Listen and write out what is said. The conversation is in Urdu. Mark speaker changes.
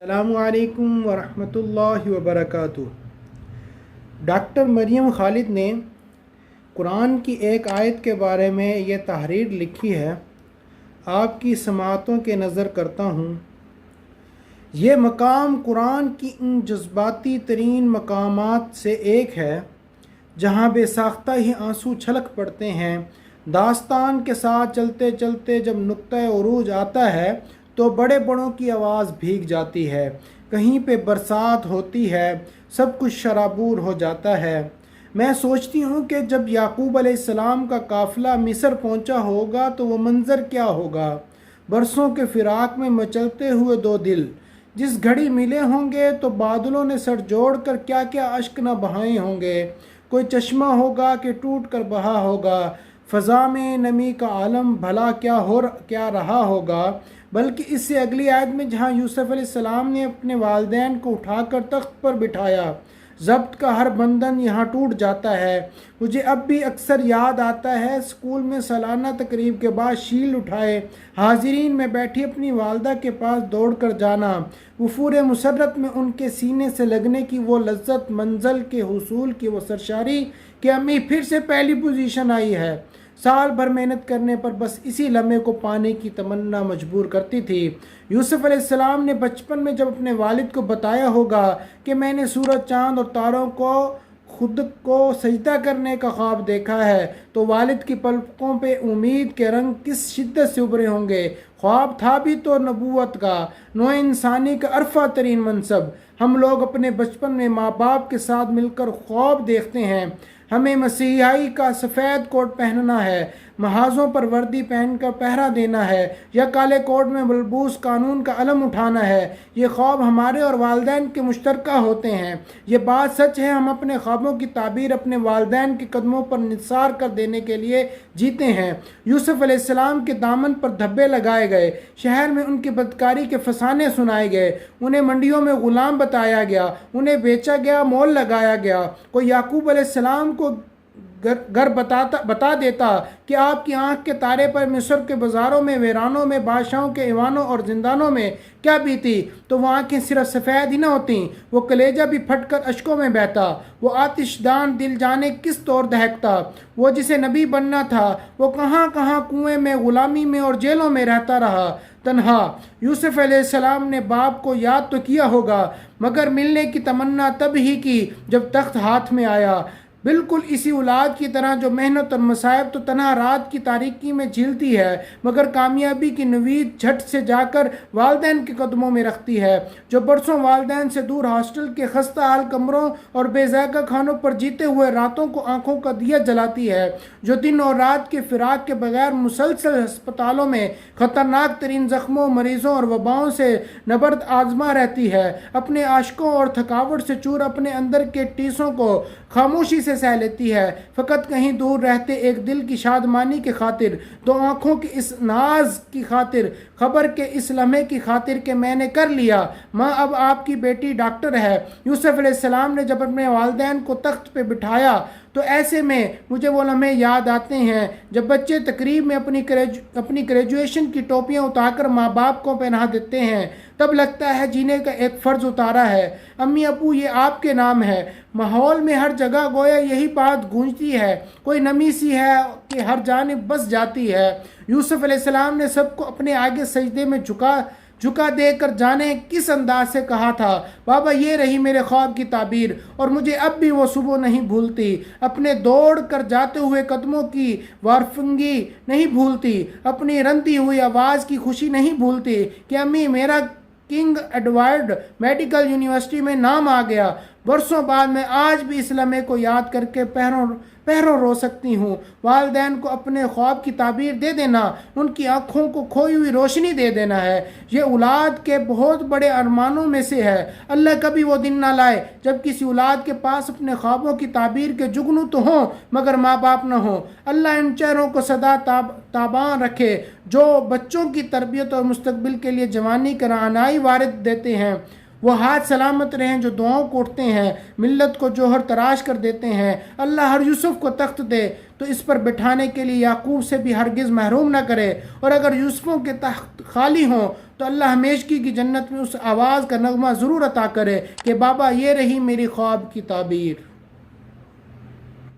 Speaker 1: السلام علیکم ورحمۃ اللہ وبرکاتہ۔ ڈاکٹر مریم خالد نے قرآن کی ایک آیت کے بارے میں یہ تحریر لکھی ہے، آپ کی سماعتوں کے نظر کرتا ہوں۔ یہ مقام قرآن کی ان جذباتی ترین مقامات سے ایک ہے جہاں بے ساختہ ہی آنسو چھلک پڑتے ہیں۔ داستان کے ساتھ چلتے چلتے جب نقطۂ عروج آتا ہے تو بڑے بڑوں کی آواز بھیگ جاتی ہے، کہیں پہ برسات ہوتی ہے، سب کچھ شرابور ہو جاتا ہے۔ میں سوچتی ہوں کہ جب یعقوب علیہ السلام کا قافلہ مصر پہنچا ہوگا تو وہ منظر کیا ہوگا۔ برسوں کے فراق میں مچلتے ہوئے دو دل جس گھڑی ملے ہوں گے تو بادلوں نے سر جوڑ کر کیا کیا اشک نہ بہائے ہوں گے۔ کوئی چشمہ ہوگا کہ ٹوٹ کر بہا ہوگا، فضا میں نمی کا عالم بھلا کیا رہا ہوگا۔ بلکہ اس سے اگلی آیت میں جہاں یوسف علیہ السلام نے اپنے والدین کو اٹھا کر تخت پر بٹھایا، ضبط کا ہر بندھن یہاں ٹوٹ جاتا ہے۔ مجھے اب بھی اکثر یاد آتا ہے اسکول میں سالانہ تقریب کے بعد شیلڈ اٹھائے حاضرین میں بیٹھی اپنی والدہ کے پاس دوڑ کر جانا، وفور مسرت میں ان کے سینے سے لگنے کی وہ لذت، منزل کے حصول کی وہ سرشاری کہ امی پھر سے پہلی پوزیشن آئی ہے۔ سال بھر محنت کرنے پر بس اسی لمحے کو پانے کی تمنا مجبور کرتی تھی۔ یوسف علیہ السلام نے بچپن میں جب اپنے والد کو بتایا ہوگا کہ میں نے سورج، چاند اور تاروں کو خود کو سجدہ کرنے کا خواب دیکھا ہے تو والد کی پلکوں پہ امید کے رنگ کس شدت سے ابھرے ہوں گے۔ خواب تھا بھی تو نبوت کا، نوع انسانی کا عرفہ ترین منصب۔ ہم لوگ اپنے بچپن میں ماں باپ کے ساتھ مل کر خواب دیکھتے ہیں، ہمیں مسیحائی کا سفید کوٹ پہننا ہے، محاذوں پر وردی پہن کر پہرا دینا ہے، یا کالے کوٹ میں ملبوس قانون کا علم اٹھانا ہے۔ یہ خواب ہمارے اور والدین کے مشترکہ ہوتے ہیں۔ یہ بات سچ ہے، ہم اپنے خوابوں کی تعبیر اپنے والدین کے قدموں پر نثار کر دینے کے لیے جیتے ہیں۔ یوسف علیہ السلام کے دامن پر دھبے لگائے گئے، شہر میں ان کی بدکاری کے فسانے سنائے گئے، انہیں منڈیوں میں غلام بتایا گیا، انہیں بیچا گیا، مول لگایا گیا۔ کوئی یعقوب علیہ السلام کو گر بتا دیتا کہ آپ کی آنکھ کے تارے پر مصر کے بازاروں میں، ویرانوں میں، بادشاہوں کے ایوانوں اور زندانوں میں کیا بیتی، تو وہ آنکھیں صرف سفید ہی نہ ہوتیں، وہ کلیجہ بھی پھٹ کر اشکوں میں بہتا، وہ آتش دان دل جانے کس طور دہکتا۔ وہ جسے نبی بننا تھا وہ کہاں کہاں کنویں میں، غلامی میں اور جیلوں میں رہتا رہا تنہا۔ یوسف علیہ السلام نے باپ کو یاد تو کیا ہوگا مگر ملنے کی تمنا تب ہی کی جب تخت ہاتھ میں آیا۔ بالکل اسی اولاد کی طرح جو محنت اور مصائب تو تنہا رات کی تاریکی میں جھیلتی ہے مگر کامیابی کی نوید جھٹ سے جا کر والدین کے قدموں میں رکھتی ہے، جو برسوں والدین سے دور ہاسٹل کے خستہ حال کمروں اور بے ذائقہ کھانوں پر جیتے ہوئے راتوں کو آنکھوں کا دیا جلاتی ہے، جو دن اور رات کے فراق کے بغیر مسلسل ہسپتالوں میں خطرناک ترین زخموں، مریضوں اور وباؤں سے نبرد آزما رہتی ہے، اپنے عاشقوں اور تھکاوٹ سے چور اپنے اندر کے ٹیسوں کو خاموشی سے سہ لیتی ہے، فقط کہیں دور رہتے ایک دل کی شادمانی کی خاطر، دو آنکھوں کی اس ناز کی خاطر، خبر کے اس لمحے کی خاطر کہ میں نے کر لیا، ماں اب آپ کی بیٹی ڈاکٹر ہے۔ یوسف علیہ السلام نے جب اپنے والدین کو تخت پہ بٹھایا تو ایسے میں مجھے وہ لمحے یاد آتے ہیں جب بچے تقریب میں اپنی گریجویشن کی ٹوپیاں اتار کر ماں باپ کو پہنا دیتے ہیں، تب لگتا ہے جینے کا ایک فرض اتارا ہے۔ امی ابو یہ آپ کے نام ہے۔ ماحول میں ہر جگہ گویا یہی بات گونجتی ہے، کوئی نمی سی ہے کہ ہر جانب بس جاتی ہے۔ یوسف علیہ السلام نے سب کو اپنے آگے سجدے میں جھکا دے کر جانے کس انداز سے کہا تھا، بابا یہ رہی میرے خواب کی تعبیر اور مجھے اب بھی وہ صبح نہیں بھولتی، اپنے دوڑ کر جاتے ہوئے قدموں کی وارفنگی نہیں بھولتی، اپنی رنتی ہوئی آواز کی خوشی نہیں بھولتی کہ امی میرا کنگ ایڈورڈ میڈیکل یونیورسٹی میں نام آ گیا۔ برسوں بعد میں آج بھی اس لمحے کو یاد کر کے پہروں رو سکتی ہوں۔ والدین کو اپنے خواب کی تعبیر دے دینا، ان کی آنکھوں کو کھوئی ہوئی روشنی دے دینا ہے، یہ اولاد کے بہت بڑے ارمانوں میں سے ہے۔ اللہ کبھی وہ دن نہ لائے جب کسی اولاد کے پاس اپنے خوابوں کی تعبیر کے جگنو تو ہوں مگر ماں باپ نہ ہوں۔ اللہ ان چہروں کو سدا تاباں رکھے جو بچوں کی تربیت اور مستقبل کے لیے جوانی کا رہنمائی وارد دیتے ہیں۔ وہ ہاتھ سلامت رہیں جو دعاؤں کو اٹھتے ہیں، ملت کو جوہر تراش کر دیتے ہیں۔ اللہ ہر یوسف کو تخت دے تو اس پر بٹھانے کے لیے یعقوب سے بھی ہرگز محروم نہ کرے، اور اگر یوسفوں کے تخت خالی ہوں تو اللہ ہمیشگی کی جنت میں اس آواز کا نغمہ ضرور عطا کرے کہ بابا یہ رہی میری خواب کی تعبیر۔